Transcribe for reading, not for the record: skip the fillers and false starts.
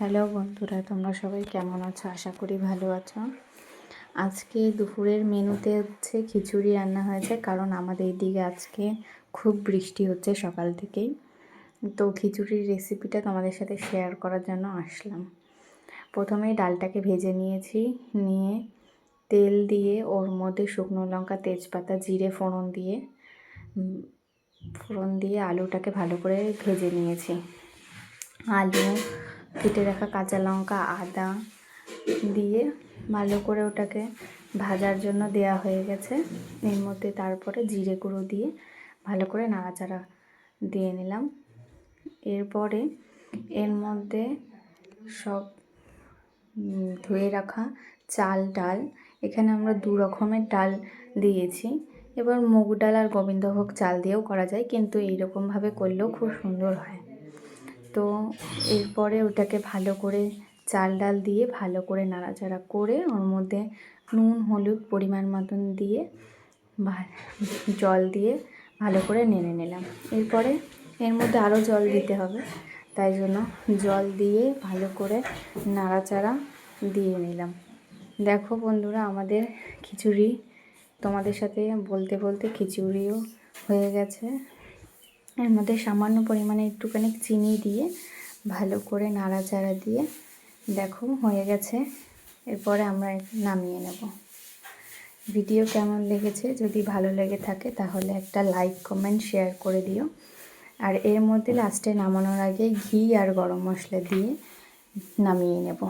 Hello বন্ধুরা, তোমরা সবাই কেমন আছো? আশা করি ভালো আছো। আজকে দুপুরের মেনুতে হচ্ছে খিচুড়ি রান্না হয়েছে, কারণ আমাদের এইদিকে আজকে খুব বৃষ্টি হচ্ছে সকাল থেকেই। তো খিচুড়ির রেসিপিটা তোমাদের সাথে শেয়ার করার জন্য আসলাম। প্রথমেই ডালটাকে ভেজে নিয়েছি, নিয়ে তেল দিয়ে ওর মধ্যে শুকনো লঙ্কা, তেজপাতা, জিরে ফোড়ন দিয়ে আলুটাকে ভালো করে ভেজে নিয়েছি। আলু, কেটে রাখা কাঁচা লঙ্কা, আদা দিয়ে ভালো করে ওটাকে ভাজার জন্য দেয়া হয়ে গেছে। এর মধ্যে তারপরে জিরে গুঁড়ো দিয়ে ভালো করে নাড়াচাড়া দিয়ে নিলাম। এরপরে এর মধ্যে সব ধুয়ে রাখা চাল ডাল, এখানে আমরা 2 রকমের ডাল দিয়েছি। এবার মুগ ডাল আর গোবিন্দভোগ চাল দিয়েও করা যায়, কিন্তু এইরকমভাবে করলেও খুব সুন্দর হয়। তো এরপরে ওটাকে ভালো করে চাল ডাল দিয়ে ভালো করে নাড়াচাড়া করে ওর মধ্যে নুন হলুদ পরিমাণ মতন দিয়ে জল দিয়ে ভালো করে নেড়ে নিলাম। এরপরে এর মধ্যে আরও জল দিতে হবে, তাই জন্য জল দিয়ে ভালো করে নাড়াচাড়া দিয়ে নিলাম। দেখো বন্ধুরা, আমাদের খিচুড়ি তোমাদের সাথে বলতে বলতে খিচুড়িও হয়ে গেছে। এর মধ্যে সামান্য পরিমাণে একটুখানি চিনি দিয়ে ভালো করে নাড়াচাড়া দিয়ে দেখো হয়ে গেছে। এরপরে আমরা নামিয়ে নেব। ভিডিও কেমন লেগেছে? যদি ভালো লেগে থাকে তাহলে একটা লাইক কমেন্ট শেয়ার করে দিও। আর এর মধ্যে লাস্টে নামানোর আগে ঘি আর গরম মশলা দিয়ে নামিয়ে নেব।